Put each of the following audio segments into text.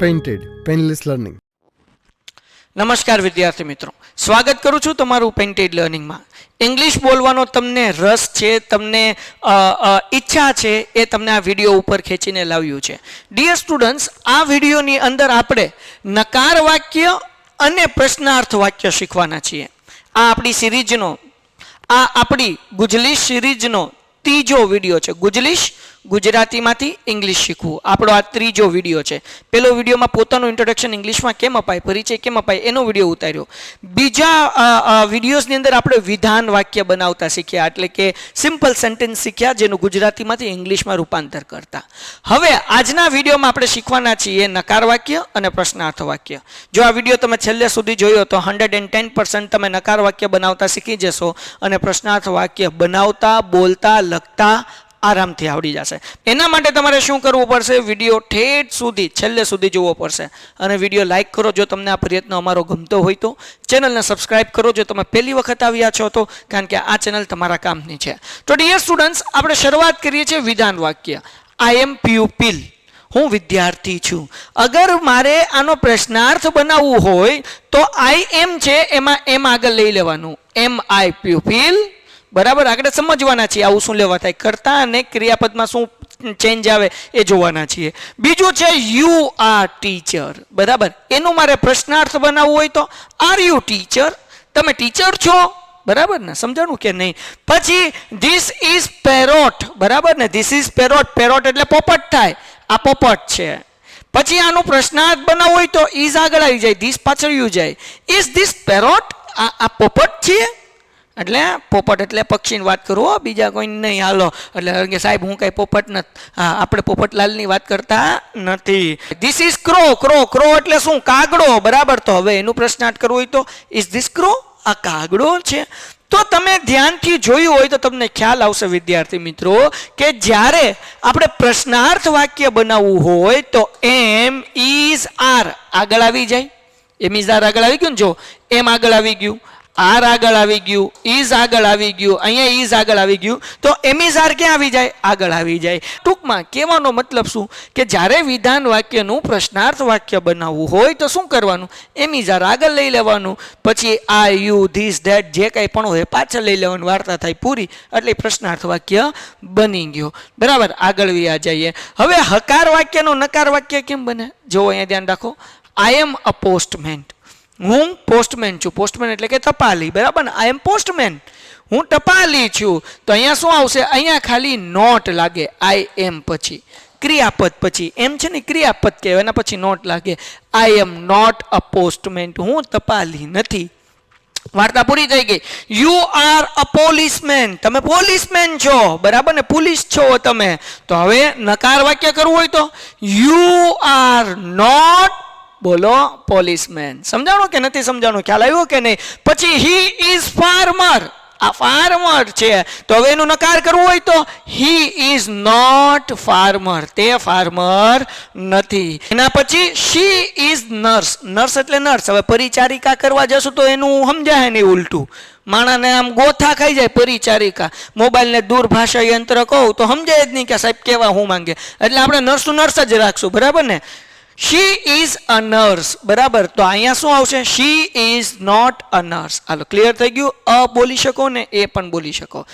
Painted Painless Learning. નમસ્કાર વિદ્યાર્થી મિત્રો, સ્વાગત કરું છું તમારું પેઇન્ટેડ લર્નિંગમાં. ઇંગ્લિશ બોલવાનો તમને રસ છે, તમને ઈચ્છા છે, એ તમને આ વિડીયો ઉપર ખેંચીને લાવ્યું છે. ડિયર સ્ટુડન્ટ્સ, આ વિડીયોની અંદર આપણે નકાર વાક્ય અને પ્રશ્નાર્થ વાક્ય શીખવાના છીએ. આ આપણી સિરીઝનો, આ આપણી ગુજલીશ સિરીઝનો ત્રીજો વિડીયો છે. ગુજલીશ, ગુજરાતીમાંથી ઇંગ્લિશ શીખવું, આપણો આ ત્રીજો વિડીયો છે. પહેલો વિડીયોમાં પોતાનું ઇન્ટ્રોડક્શન ઇંગ્લિશમાં કેમ અપાય, પરિચય કેમ અપાય, એનો વિડીયો ઉતાર્યો. બીજા વિડીયોઝની અંદર આપણે વિધાન વાક્ય બનાવતા શીખ્યા, એટલે કે સિમ્પલ સેન્ટેન્સ શીખ્યા, જેનું ગુજરાતીમાંથી ઇંગ્લિશમાં રૂપાંતર કરતા. હવે આજના વિડીયોમાં આપણે શીખવાના છીએ નકાર વાક્ય અને પ્રશ્નાર્થ વાક્ય. જો આ વિડીયો તમે છેલ્લે સુધી જોયો તો 110% તમે નકાર વાક્ય બનાવતા શીખી જશો અને પ્રશ્નાર્થ વાક્ય બનાવતા, બોલતા, લખતા આરામથી આવડી જશે. એના માટે તમારે શું કરવું પડશે? વિડીયો ઠેઠ સુધી, છેલ્લે સુધી જોવો પડશે. અને વિડીયો લાઇક કરો જો તમને આ પ્રયત્ન અમારો ગમતો હોય તો. ચેનલને સબસ્ક્રાઇબ કરો જો તમે પહેલી વખત આવ્યા છો તો, કારણ કે આ ચેનલ તમારા કામની છે. તો ડિયર સ્ટુડન્ટ્સ, આપણે શરૂઆત કરીએ છીએ વિધાન વાક્ય. આઈ એમ પ્યુપિલ, હું વિદ્યાર્થી છું. અગર મારે આનો પ્રશ્નાર્થ બનાવવું હોય તો આઈ એમ છે, એમાં એમ આગળ લઈ લેવાનું. એમ આઈ પ્યુપિલ, બરાબર. આગળ સમજવાના છીએ આવું શું લેવા થાય, કરતા અને ક્રિયાપદમાં શું ચેન્જ આવે એ જોવાના છીએ. બીજું છે યુ આર ટીચર, બરાબર. એનું મારે પ્રશ્નાર્થ બનાવવું હોય તો આર યુ ટીચર, તમે ટીચર છો, બરાબર ને? સમજાણું કે નહીં? પછી ધીસ ઇઝ પેરોટ, બરાબર ને? ધીસ ઇઝ પેરોટ, પેરોટ એટલે પોપટ થાય, આ પોપટ છે. પછી આનું પ્રશ્નાર્થ બનાવવું હોય તો ઇઝ આગળ આવી જાય, ધીસ પાછળ યુ જાય. ઇઝ ધીસ પેરોટ, આ પોપટ છે, એટલે પોપટ એટલે પક્ષીની વાત કરું, બીજા કોઈ નહીં. હાલો, એટલે સાહેબ હું કઈ પોપટ નથી, હા આપણે પોપટલાલની વાત કરતા નથી. This is crow, crow, crow એટલે શું? કાગડો, બરાબર. તો હવે એનું પ્રશ્નાર્થ કરવું હોય તો ઇઝ ધીસ ક્રો, આ કાગડો છે. તો તમે ધ્યાનથી જોયું હોય તો તમને ખ્યાલ આવશે વિદ્યાર્થી મિત્રો કે જ્યારે આપણે પ્રશ્નાર્થ વાક્ય બનાવવું હોય તો એમ ઇઝ આર આગળ આવી જાય. એમ ઇઝ આર આગળ આવી ગયું ને, જો એમ આગળ આવી ગયું, આર આગળ આવી ગયું, ઇઝ આગળ આવી ગયું, અહીંયા ઇઝ આગળ આવી ગયું, તો એમ ઇઝ આર ક્યાં આવી જાય? આગળ આવી જાય. ટૂંકમાં કહેવાનો મતલબ શું કે જ્યારે વિધાન વાક્યનું પ્રશ્નાર્થ વાક્ય બનાવવું હોય તો શું કરવાનું? એમ ઇઝ આર આગળ લઈ લેવાનું, પછી આ યુ ધીસ ધેટ જે કંઈ પણ હોય પાછળ લઈ લેવાનું, વાર્તા થાય પૂરી, એટલે પ્રશ્નાર્થ વાક્ય બની ગયો, બરાબર. આગળ વ્યા જઈએ. હવે હકાર વાક્યનું નકાર વાક્ય કેમ બને? જો અહીંયા ધ્યાન રાખો. આઈ એમ અ પોસ્ટમેન, હું પોસ્ટમેન છું. પોસ્ટમેન એટલે કે ટપાલી, બરાબર ને? આઈ એમ પોસ્ટમેન, હું ટપાલી છું. તો અહીંયા શું આવશે? અહીંયા ખાલી નોટ લાગે. આઈ એમ પછી ક્રિયાપદ, પછી એમ છે ને ક્રિયાપદ કહેવાય, એના પછી નોટ લાગે. આઈ એમ નોટ અ પોસ્ટમેન, હું ટપાલી નથી. વાર્તા પૂરી થઈ ગઈ. યુ આર અ પોલીસમેન, તમે પોલીસમેન છો, બરાબર ને? પોલીસ છો તમે. તો હવે નકાર વાક્ય કરવું હોય તો યુ આર નોટ, બોલો, પોલીસમેન. સમજાણું કે નથી સમજાણું? ખ્યાલ આવ્યો કે નહીં? પછી હી ઇઝ ફાર્મર, આ ફાર્મર છે. તો હવે એનું નકાર કરવું હોય તો હી ઇઝ નોટ ફાર્મર, તે ફાર્મર નથી. એના પછી શી ઇઝ નર્સ, નર્સ એટલે નર્સ. હવે પરિચારિકા કરવા જશું તો એનું સમજાય નહીં ઉલટું, માણાને આમ ગોથા ખાઈ જાય. પરિચારિકા, મોબાઈલને દૂરભાષા યંત્ર કહું તો સમજાય જ નહીં કે સાહેબ કેવા હું માંગે, એટલે આપણે નર્સનું નર્સ જ રાખશું, બરાબર ને? શી ઇઝ અ નર્સ, બરાબર. તો અહીંયા શું આવશે? She is not a nurse. હાલો, ક્લિયર થઈ ગયું? અ બોલી શકો ને એ પણ બોલી શકો.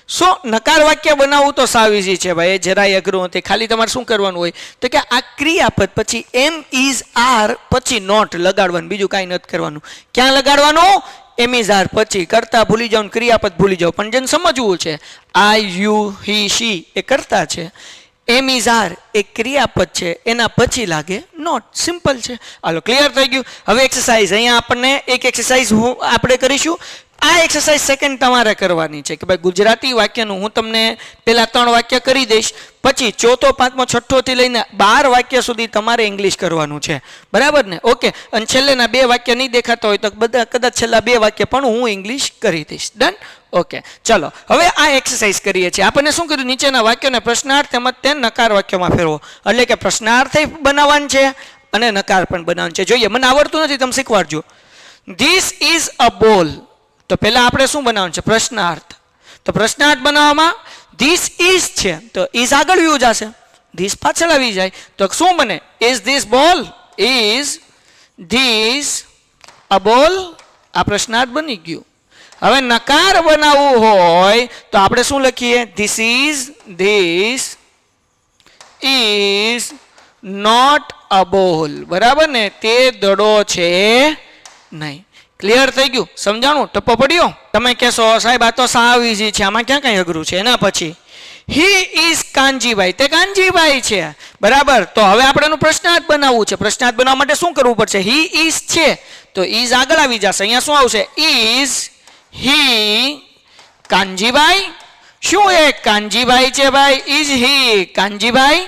સો નકાર વાક્ય બનાવવું તો સાવ ઇઝી છે ભાઈ, જરાય અઘરું નથી. ખાલી તમારે શું કરવાનું હોય તો કે આ ક્રિયાપદ પછી એમ ઇઝ આર પછી નોટ લગાડવાનું, બીજું કાંઈ નથી કરવાનું. ક્યાં લગાડવાનું? એમ ઇઝ આર પછી. કરતા ભૂલી જાઓ, ક્રિયાપદ ભૂલી જાઓ, પણ જેને સમજવું છે આઈ યુ હી શી એ કરતા છે, એમ ઇઝ આર એ ક્રિયાપદ છે, એના પછી લાગે નોટ. સિમ્પલ છે. હાલો, ક્લિયર થઈ ગયું? હવે એક્સરસાઇઝ, અહીંયા આપણને એક એક્સરસાઇઝ આપણે કરીશું. આ એક્સરસાઇઝ સેકન્ડ તમારે કરવાની છે કે ભાઈ ગુજરાતી વાક્યનું હું તમને પહેલા 3 વાક્ય કરી દઈશ, પછી ચોથો, પાંચમો, છઠ્ઠો થી લઈને 12 વાક્ય સુધી તમારે ઇંગ્લિશ કરવાનું છે, બરાબર ને? ઓકે. અને છેલ્લેના 2 વાક્ય નહીં દેખાતા હોય તો બધા કદાચ છેલ્લા 2 વાક્ય પણ હું ઇંગ્લિશ કરી દઈશ. ડન? ઓકે, ચલો હવે આ એક્સરસાઇઝ કરીએ છીએ. આપણને શું કર્યું? નીચેના વાક્યોને પ્રશ્નાર્થ તેમજ તે નકાર વાક્યોમાં ફેરવો, એટલે કે પ્રશ્નાર્થ બનાવવાનું છે અને નકાર પણ બનાવવાનું છે. જોઈએ, મને આવડતું નથી, તમે શીખવાડજો. ધીસ ઇઝ અ બોલ, તો પહેલા આપણે શું બનાવવાનું છે? પ્રશ્નાર્થ. તો પ્રશ્નાર્થ બનાવવામાં ધીસ ઇઝ છે તો ઇઝ આગળ વ્યૂ જશે, ધીસ પાછળ આવી જાય તો શું બને? ઇઝ ધીસ બોલ? ઇઝ ધીસ અ બોલ? આ પ્રશ્નાર્થ બની ગયું. હવે નકાર બનાવવું હોય તો આપણે શું લખીએ? ધીસ ઇઝ નોટ અ બોલ. બરાબર ને? તે દડો છે નહીં. ક્લિયર થઈ ગયું? સમજાણું? ટપ્પો પડ્યો? તમે કહેશો સાહેબ આ તો સાવ ઈઝી છે, આમાં ક્યાં કઈ અઘરું છે? એના પછી હી ઇઝ કાનજીભાઈ, તે કાનજીભાઈ છે. બરાબર. તો હવે આપણે એનું પ્રશ્નાર્થ બનાવવું છે. પ્રશ્નાર્થ બનાવવા માટે શું કરવું પડશે? હી ઇઝ છે તો ઇઝ આગળ આવી જશે. અહીંયા શું આવશે? Is he Kanjibhai? શું એ કાનજીભાઈ છે ભાઈ? Is he Kanjibhai?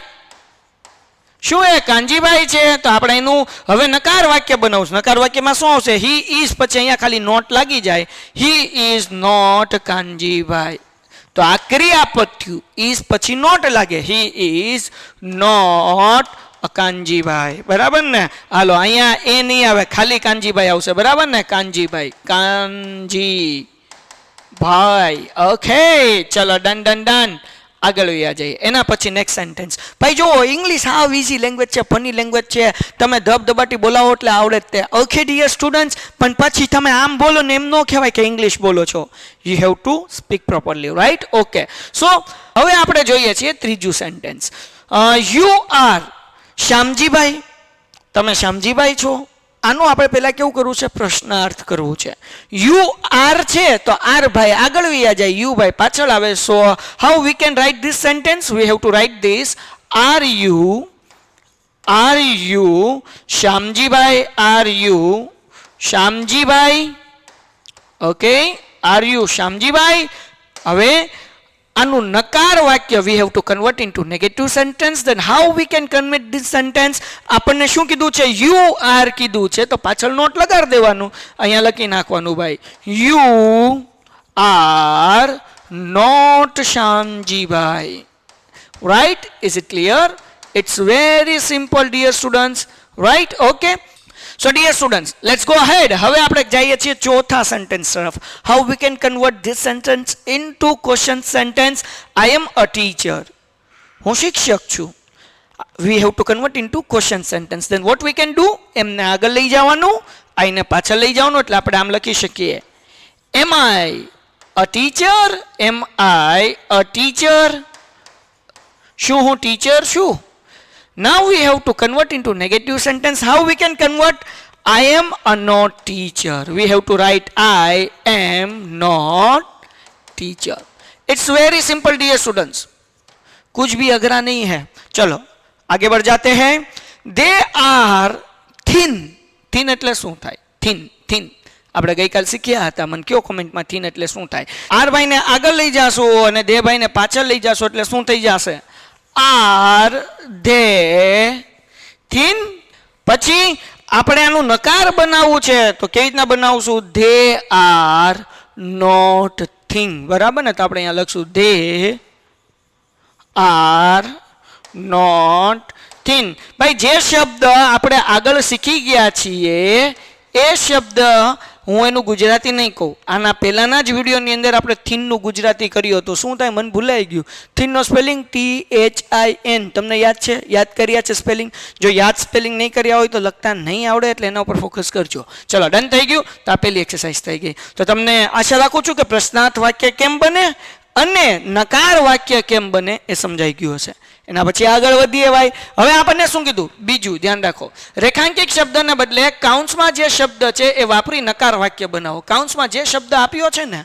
શું એ કાનજીભાઈ છે? તો આપણે એનું હવે નકાર વાક્ય બનાવશું. નકાર વાક્યમાં શું આવશે? હી ઇઝ પછી અહીંયા ખાલી નોટ લાગી જાય. He is not Kanjibhai. તો આ ક્રિયાપદ થયું. ઇઝ પછી નોટ લાગે. He is not Kanjibhai. બરાબર ને? હાલો અહીંયા એ નહીં આવે, ખાલી કાનજીભાઈ આવશે. બરાબર ને? કાનજીભાઈ, કાનજીભાઈ. ઓકે, ચલો ડન ડન ડન. આગળ વયા જઈએ. એના પછી નેક્સ્ટ સેન્ટેન્સ. ભાઈ જો ઇંગ્લિશ હાવ ઇઝી લેંગ્વેજ છે, ફની લેંગ્વેજ છે. તમે ધબધબાટી બોલાવો એટલે આવડે જ તે. ઓકે ડિયર સ્ટુડન્ટ્સ, પણ પછી તમે આમ બોલો ને એમ ન કહેવાય કે ઇંગ્લિશ બોલો છો. You have to speak properly, right? Okay. So હવે આપણે જોઈએ છીએ ત્રીજું સેન્ટેન્સ. You are Shyamjibhai. તમે શ્યામજીભાઈ છો? આનું આપણે પહેલા કેવું કરવું છે? પ્રશ્નાર્થ કરવું છે. યુ આર છે તો આર ભાઈ આગળ વયા જાય, યુ ભાઈ પાછળ આવે. So how we can write this sentence? We have to write this. Are you Shyamjibhai? Are you Shyamjibhai? Okay, are you Shyamjibhai? હવે આનું નકાર વાક્ય we have to convert into negative sentence. Then how we can convert this sentence? આપણને શું કીધું છે? You R કીધું છે તો પાછળ નોટ લગાડી દેવાનું. અહીંયા લખી નાખવાનું ભાઈ, you are not Shyamjibhai. Right? Is it clear? It's very simple dear students, right? Okay. So dear students, let's go ahead. હવે આપણે જઈએ છીએ ચોથા સેન્ટેન્સ તરફ. How we can convert this sentence into question sentence? I am a teacher. હું શિક્ષક છું. We have to convert into question sentence. Then what we can do? એમને આગળ લઈ જવાનું, આઈને પાછળ લઈ જવાનું. એટલે આપણે આમ લખી શકીએ, am I a teacher? Am I a teacher? શું હું ટીચર છું? Now we have to convert into negative sentence. How we can convert? I am a not teacher. We have to write I am not teacher. It's very simple dear students. कुछ भी अगरा नहीं है. चलो आगे बढ़ जाते हैं. They are thin. Thin એટલે શું થાય? Thin, thin. આપણે ગઈકાલ શીખ્યા હતા. મને કયો કોમેન્ટમાં થીન એટલે શું થાય? આર ભાઈને આગળ લઈ જાશો અને દે ભાઈને પાછળ લઈ જાશો એટલે શું થઈ જશે? Are they thin? પછી આપણે આનું નકાર બનાવવું છે તો કેવી રીતના બનાવશું? they are not thin. બરાબર ને? તો આપણે અહીંયા લખશું they are not thin. ભાઈ જે શબ્દ આપણે આગળ શીખી ગયા છીએ એ શબ્દ હું એનું ગુજરાતી નહીં કહું. આના પહેલાના જ વિડીયોની અંદર આપણે થીનનું ગુજરાતી કર્યું હતું. શું થાય? મને ભૂલાઈ ગયું. થીનનો સ્પેલિંગ THIN. તમને યાદ છે? યાદ કર્યા છે સ્પેલિંગ? જો યાદ સ્પેલિંગ નહીં કર્યા હોય તો લખતા નહીં આવડે એટલે એના ઉપર ફોકસ કરજો. ચલો ડન થઈ ગયું. તો આ પહેલી એક્સરસાઇઝ થઈ ગઈ. તો તમને આશા રાખું છું કે પ્રશ્નાર્થ વાક્ય કેમ બને અને નકાર વાક્ય કેમ બને એ સમજાઈ ગયું હશે. એના પછી આગળ વધીએ ભાઈ. હવે આપણને શું કીધું? બીજું ધ્યાન રાખો. રેખાંકિત શબ્દને બદલે કાઉન્સમાં જે શબ્દ છે એ વાપરી નકાર વાક્ય બનાવો. કાઉન્સમાં જે શબ્દ આપ્યો છે ને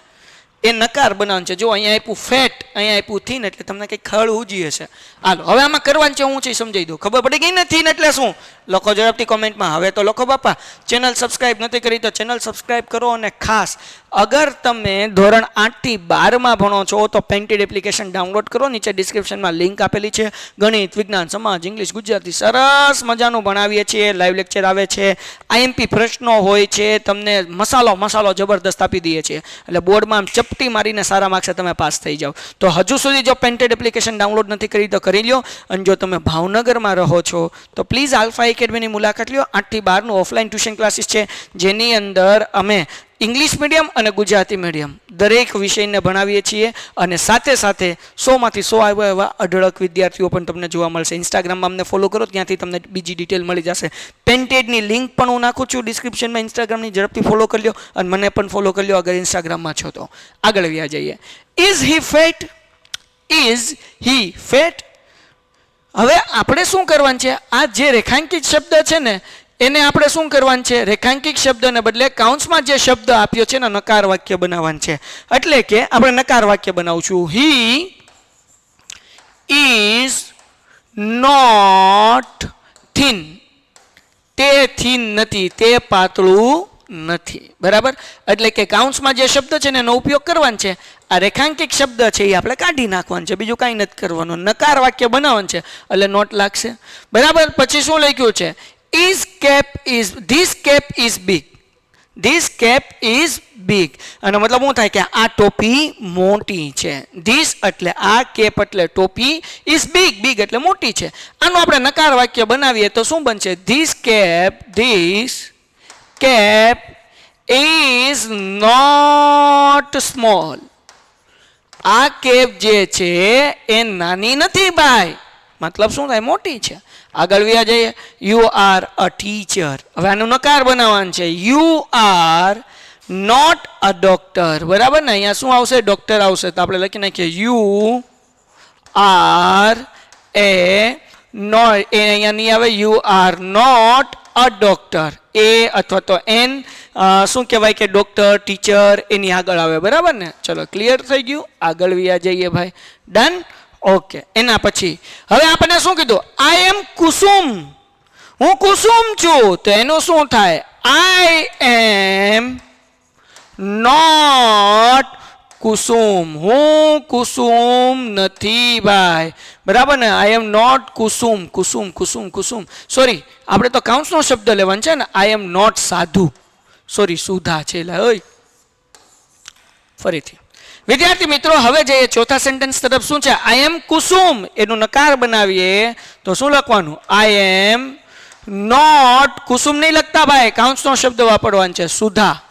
એ નકાર બનાવવાનું છે. જો અહીંયા આપ્યું ફેટ, અહીંયા આપ્યું થીન એટલે તમને કંઈક ખળ ઉજી હશે. હાલો હવે આમાં કરવાનું છે હું છે સમજાવી દઉં. ખબર પડી ગઈ ને થીન એટલે શું? લખો ઝડપથી કોમેન્ટમાં. હવે તો લખો બાપા. ચેનલ સબસ્ક્રાઇબ નથી કરી તો ચેનલ સબસ્ક્રાઇબ કરો. અને ખાસ અગર તમે ધોરણ 8 થી 12માં ભણો છો તો પેન્ટેડ એપ્લિકેશન ડાઉનલોડ કરો. નીચે ડિસ્ક્રિપ્શનમાં લિંક આપેલી છે. ગણિત, વિજ્ઞાન, સમાજ, ઇંગ્લિશ, ગુજરાતી સરસ મજાનું ભણાવીએ છીએ. લાઈવ લેક્ચર આવે છે, IMP પ્રશ્નો હોય છે, તમને મસાલો જબરદસ્ત આપી દઈએ છીએ. એટલે બોર્ડમાં ચપટી મારીને સારા માર્ક્સે તમે પાસ થઈ જાઓ. તો હજુ સુધી જો પેન્ટેડ એપ્લિકેશન ડાઉનલોડ નથી કરી તો કરી લ્યો. અને જો તમે ભાવનગરમાં રહો છો તો પ્લીઝ આલ્ફા એકેડમીની મુલાકાત લ્યો. 8 થી 12નું ઓફલાઈન ટ્યુશન ક્લાસીસ છે જેની અંદર અમે ઇંગ્લિશ મીડિયમ અને ગુજરાતી મીડિયમ દરેક વિષયને ભણાવીએ છીએ અને સાથે સાથે 100માંથી 100 આવ્યા એવા અઢળક વિદ્યાર્થીઓ પણ તમને જોવા મળશે. ઇન્સ્ટાગ્રામમાં અમને ફોલો કરો, ત્યાંથી તમને બીજી ડિટેલ મળી જશે. પેન્ટેડની લિંક પણ હું નાખું છું ડિસ્ક્રિપ્શનમાં ઇન્સ્ટાગ્રામની, ઝડપથી ફોલો કરી લો અને મને પણ ફોલો કરી લો અગર ઇન્સ્ટાગ્રામમાં છો તો. આગળ વ્યા જઈએ. Is he fat? Is he fat? હવે આપણે શું કરવાનું છે, આ જે રેખાંકિત શબ્દ છે ને એને આપણે શું કરવાનું છે, રેખાંકિત શબ્દને બદલે કાઉન્સમાં જે શબ્દ આપ્યો છે ને નકાર વાક્ય બનાવવાનું છે. એટલે કે આપણે નકાર વાક્ય બનાવશું. He is not thin. તે થીન નથી, તે પાતળું નથી. બરાબર? એટલે કે કાઉન્સમાં જે શબ્દ છે ને એનો ઉપયોગ કરવાનો છે. આ રેખાંકિત શબ્દ છે એ આપણે કાઢી નાખવાનું છે, બીજું કાંઈ નથી કરવાનું. નકાર વાક્ય બનાવવાનું છે એટલે નોટ લાગશે. બરાબર? પછી શું લખ્યું છે? This cap is big. This cap is big. અને મતલબ શું થાય કે આ ટોપી મોટી છે. This એટલે આ, કેપ એટલે ટોપી, is big, big એટલે મોટી છે. આનું આપણે નકાર વાક્ય બનાવીએ તો શું બનશે? This cap is not small. આ કેપ જે છે એ નાની નથી ભાઈ, મતલબ શું થાય? મોટી છે. આગળ વ્યા જઈએ. You are a teacher. હવે આનું નકાર બનાવવાનું છે. You are not a doctor. બરાબર ને? અહીંયા શું આવશે? ડોક્ટર આવશે. તો આપણે લખી નાખીએ યુ આર એ નોટ. એ અહીંયા નહીં આવે. You are not a doctor. એ અથવા તો એન શું કહેવાય કે ડોક્ટર, ટીચર એની આગળ આવે. બરાબર ને? ચલો, ક્લિયર થઈ ગયું. આગળ વ્યા જઈએ ભાઈ. ડન? ઓકે. એના પછી હવે આપણને શું કીધું? આઈ એમ કુસુમ. હું કુસુમ છું. તો એનું શું થાય? આઈ એમ નોટ કુસુમ. હું કુસુમ નથી ભાઈ. બરાબર ને? આઈ am not Kusum. Kusum. Sorry, આપણે તો કાઉન્સનો શબ્દ લેવાનો છે ને. આઈ એમ નોટ સાધુ. સોરી, સુધા છે. ફરીથી વિદ્યાર્થી મિત્રો, હવે જઈએ ચોથા સેન્ટેન્સ તરફ. શું છે? આઈ એમ કુસુમ. એનું નકાર બનાવીએ તો શું લખવાનું? આઈ એમ નોટ કુસુમ નહીં લખતા ભાઈ, કાઉન્સનો શબ્દ વાપરવાનો છે. સુધા.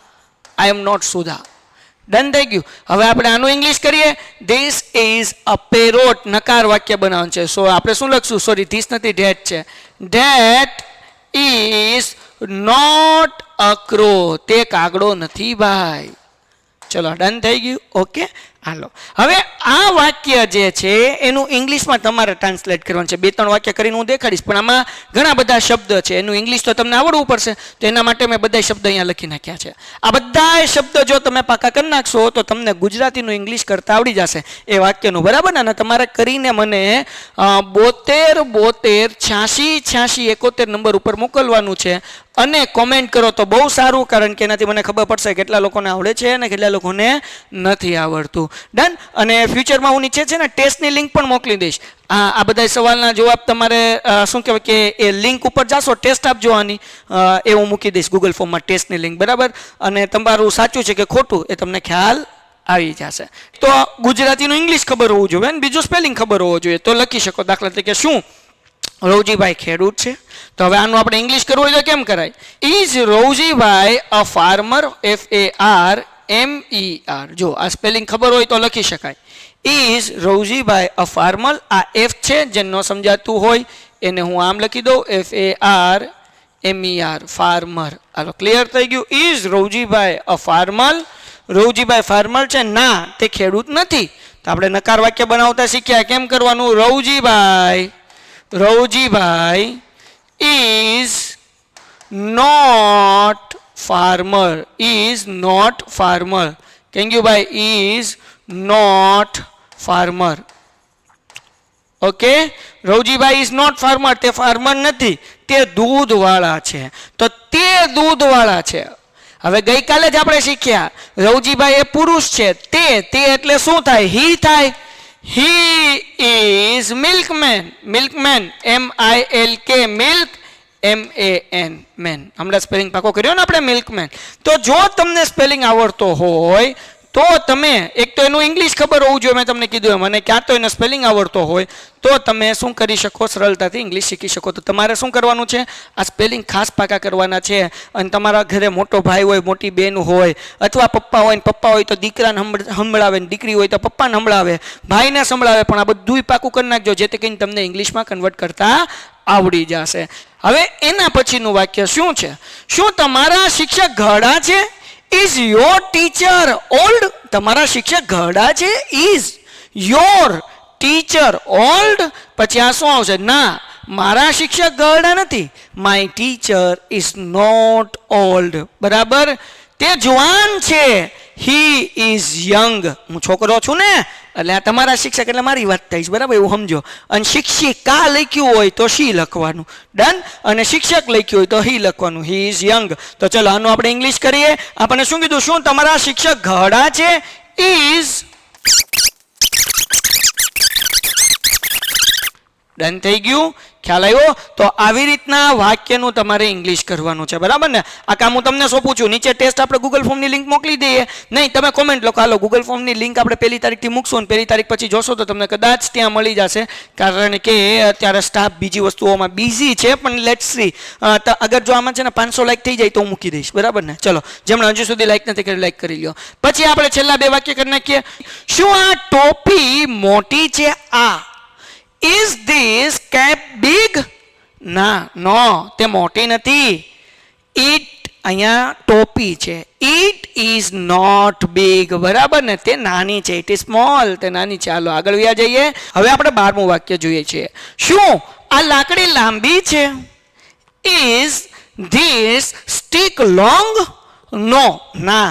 આઈ એમ નોટ સુધા. ડન થઈ ગયું. હવે આપણે આનું ઇંગ્લિશ કરીએ. This is a parrot. નકાર વાક્ય બનાવવાનું છે. સો આપણે શું લખશું? સોરી, ધીસ નથી, ધેટ છે. That is not a crow. તે કાગડો નથી ભાઈ. ચલો, ડન થઈ ગયું. ઓકે, હાલો. હવે આ વાક્ય જે છે એનું ઇંગ્લિશમાં તમારે ટ્રાન્સલેટ કરવાનું છે. 2-3 વાક્ય કરીને હું દેખાડીશ, પણ આમાં ઘણા બધા શબ્દ છે. એનું ઇંગ્લિશ તો તમને આવડવું પડશે. તો એના માટે મેં બધા શબ્દ અહીંયા લખી નાખ્યા છે. આ બધા શબ્દ જો તમે પાકા કરી નાખશો તો તમને ગુજરાતીનું ઇંગ્લિશ કરતા આવડી જશે એ વાક્યનું. બરાબર ને? અને તમારે કરીને મને 72 86 71 નંબર ઉપર મોકલવાનું છે. અને કોમેન્ટ કરો તો બહુ સારું, કારણ કે એનાથી મને ખબર પડશે કેટલા લોકોને આવડે છે અને કેટલા લોકોને નથી આવડતું. ડન? અને ફ્યુચરમાં હું નીચે છે ને ટેસ્ટની લિંક પણ મોકલી દઈશ. આ બધા સવાલના જવાબ તમારે શું કહેવાય કે એ લિંક ઉપર જાશો, ટેસ્ટ આપજો આની, એ હું મૂકી દઈશ ગૂગલ ફોર્મમાં ટેસ્ટની લિંક. બરાબર? અને તમારું સાચું છે કે ખોટું એ તમને ખ્યાલ આવી જશે. તો ગુજરાતીનું ઇંગ્લિશ ખબર હોવું જોઈએ અને બીજું સ્પેલિંગ ખબર હોવું જોઈએ તો લખી શકો. દાખલા તરીકે શું? રવજીભાઈ ખેડૂત છે. તો હવે આનું આપણે ઇંગ્લિશ કરવું હોય તો કેમ કરાય? Is Ravjibhai a farmer? FARMER. જો આ સ્પેલિંગ ખબર હોય તો લખી શકાય. Is Ravjibhai a farmer. આ એફ છે, જે ન સમજાતું હોય એને હું આમ લખી દઉં, FARMER, ફાર્મર. હાલો, ક્લિયર થઈ ગયું. Is Ravjibhai a farmer? Ravjibhai farmer છે? ના, તે ખેડૂત નથી. તો આપણે નકાર વાક્ય બનાવતા શીખ્યા. કેમ કરવાનું? Ravjibhai is not farmer. Is not farmer. કેંગ્યુભાઈ is not farmer. Okay? Ravjibhai is not farmer. તે ફાર્મર નથી, તે દૂધવાળા છે. તો તે દૂધવાળા છે. હવે ગઈકાલે જ આપણે શીખ્યા રવજીભાઈ એ પુરુષ છે. તે એટલે શું થાય? હી થાય. He is milkman. Milkman, MILK, milk, MAN, man. હમણાં સ્પેલિંગ પાકો કર્યો ને આપણે, મિલ્કમેન. તો જો તમને સ્પેલિંગ આવડતો હોય તો તમે એક તો એનું ઇંગ્લિશ ખબર હોવું જોઈએ, મેં તમને કીધું એમ, અને ક્યાં તો એનો સ્પેલિંગ આવડતો હોય તો તમે શું કરી શકો, સરળતાથી ઇંગ્લિશ શીખી શકો. તો તમારે શું કરવાનું છે, આ સ્પેલિંગ ખાસ પાકા કરવાના છે. અને તમારા ઘરે મોટો ભાઈ હોય, મોટી બેન હોય, અથવા પપ્પા હોય, પપ્પા હોય તો દીકરાને સંભળાવે, દીકરી હોય તો પપ્પાને સંભળાવે, ભાઈને સંભળાવે, પણ આ બધું પાકું કરી નાખજો જેથી કરીને તમને ઇંગ્લિશમાં કન્વર્ટ કરતા આવડી જશે. હવે એના પછીનું વાક્ય શું છે, શું તમારા શિક્ષક ઘરડા છે? Is your teacher old? તમારા શિક્ષક ઘરડા છે? Is your teacher old? પછી આ શું આવશે, ના, મારા શિક્ષક ઘરડા નથી. My teacher is not old. બરાબર, તે જુવાન છે. He is young. હું છોકરો છું ને, એટલે આ તમારા શિક્ષક એટલે મારી વાત થાય છે. બરાબર, એવું સમજો. અને શિક્ષિકા લખ્યું હોય તો શી લખવાનું, ડન. અને શિક્ષક લખ્યું હોય તો હી લખવાનું, હી ઇઝ યંગ. તો ચલો આનું આપણે ઇંગ્લિશ કરીએ. આપણે શું કીધું, શું તમારા શિક્ષક ઘરડા છે? ઇઝ, ડન થઈ ગયું. ખ્યાલ આવ્યો? તો આવી રીતના વાક્યનું તમારે ઇંગ્લિશ કરવાનું છે. બરાબર ને? આ કામ હું તમને સોંપું છું. નીચે ટેસ્ટ આપણે ગૂગલ ફોર્મની લિંક મોકલી દઈએ. નહીં, તમે કોમેન્ટ લખો, હાલો ગૂગલ ફોર્મની લિંક આપણે 1લી તારીખથી મૂકશું, અને 1લી તારીખ પછી જોશો તો તમને કદાચ ત્યાં મળી જશે, કારણ કે અત્યારે સ્ટાફ બીજી વસ્તુઓમાં બિઝી છે. પણ લેટ્સ સી, અગર જો આમાં છે ને 500 લાઈક થઈ જાય તો હું મૂકી દઈશ. બરાબર ને? ચલો, જેમણે હજુ સુધી લાઈક નથી કરી, લાઈક કરી લ્યો. પછી આપણે છેલ્લા 2 વાક્ય કરી નાખીએ. શું આ ટોપી મોટી છે? આ Is this cap big? ના, નો, તે મોટી નથી. It, અહીંયા ટોપી છે. It is not big. બરાબર ને? તે નાની છે. It is small. તે નાની છે. હાલો આગળ વ્યા જઈએ. હવે આપણે 12મું વાક્ય જોઈએ છીએ. શું આ લાકડી લાંબી છે? Is this stick long? No, ના,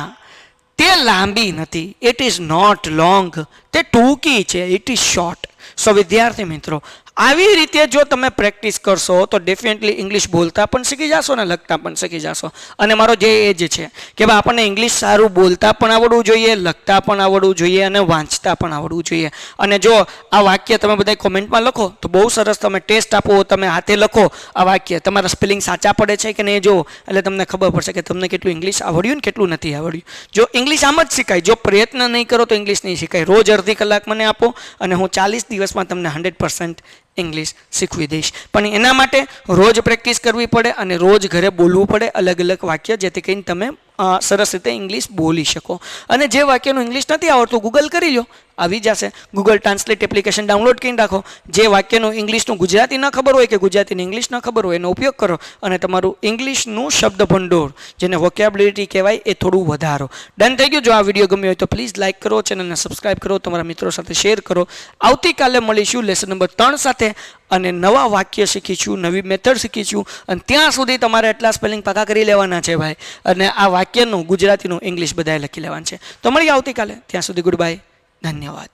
તે લાંબી નથી. It is not long. તે ટૂંકી છે. It is short. સો વિદ્યાર્થી મિત્રો, આવી રીતે જો તમે પ્રેક્ટિસ કરશો તો ડેફિનેટલી ઇંગ્લિશ બોલતા પણ શીખી જશો ને લખતા પણ શીખી જશો. અને મારો જે એ જ છે કે ભાઈ આપણને ઇંગ્લિશ સારું બોલતા પણ આવડવું જોઈએ, લખતા પણ આવડવું જોઈએ, અને વાંચતા પણ આવડવું જોઈએ. અને જો આ વાક્ય તમે બધા કોમેન્ટમાં લખો તો બહુ સરસ. તમે ટેસ્ટ આપો, તમે હાથે લખો આ વાક્ય, તમારા સ્પેલિંગ સાચા પડે છે કે નહીં જો, એટલે તમને ખબર પડશે કે તમને કેટલું ઇંગ્લિશ આવડ્યું ને કેટલું નથી આવડ્યું. જો ઇંગ્લિશ આમ જ શીખાય, જો પ્રયત્ન નહીં કરો તો ઇંગ્લિશ નહીં શીખાય. રોજ અડધી કલાક મને આપો અને હું 40 દિવસમાં તમને 100% ઇંગ્લિશ શીખવી દઈશ. પણ એના માટે રોજ પ્રેક્ટિસ કરવી પડે અને રોજ ઘરે બોલવું પડે અલગ અલગ વાક્ય, જેથી કરીને તમે સરસ રીતે ઇંગ્લિશ બોલી શકો. અને જે વાક્યનું ઇંગ્લિશ નથી આવડતું ગૂગલ કરી લો, આવી જશે. ગૂગલ ટ્રાન્સલેટ એપ્લિકેશન ડાઉનલોડ કરીને રાખો. જે વાક્યનું ઇંગ્લિશનું ગુજરાતી ન ખબર હોય કે ગુજરાતીનું ઇંગ્લિશ ન ખબર હોય એનો ઉપયોગ કરો, અને તમારું ઇંગ્લિશનું શબ્દ ભંડોળ, જેને વોકેબ્યુલરી કહેવાય, એ થોડું વધારો. ડન થઈ ગયું? જો આ વિડીયો ગમ્યો હોય તો પ્લીઝ લાઇક કરો, ચેનલને સબસ્ક્રાઇબ કરો, તમારા મિત્રો સાથે શેર કરો. આવતીકાલે મળીશું લેસન નંબર 3 સાથે, અને નવા વાક્ય શીખીશું, નવી મેથડ શીખીશું. અને ત્યાં સુધી તમારે એટલા સ્પેલિંગ પાકા કરી લેવાના છે ભાઈ, અને આ વાક્યનું ગુજરાતીનું ઇંગ્લિશ બધાએ લખી લેવાનું છે. તો મળીએ આવતીકાલે. ત્યાં સુધી ગુડ બાય, ધન્યવાદ.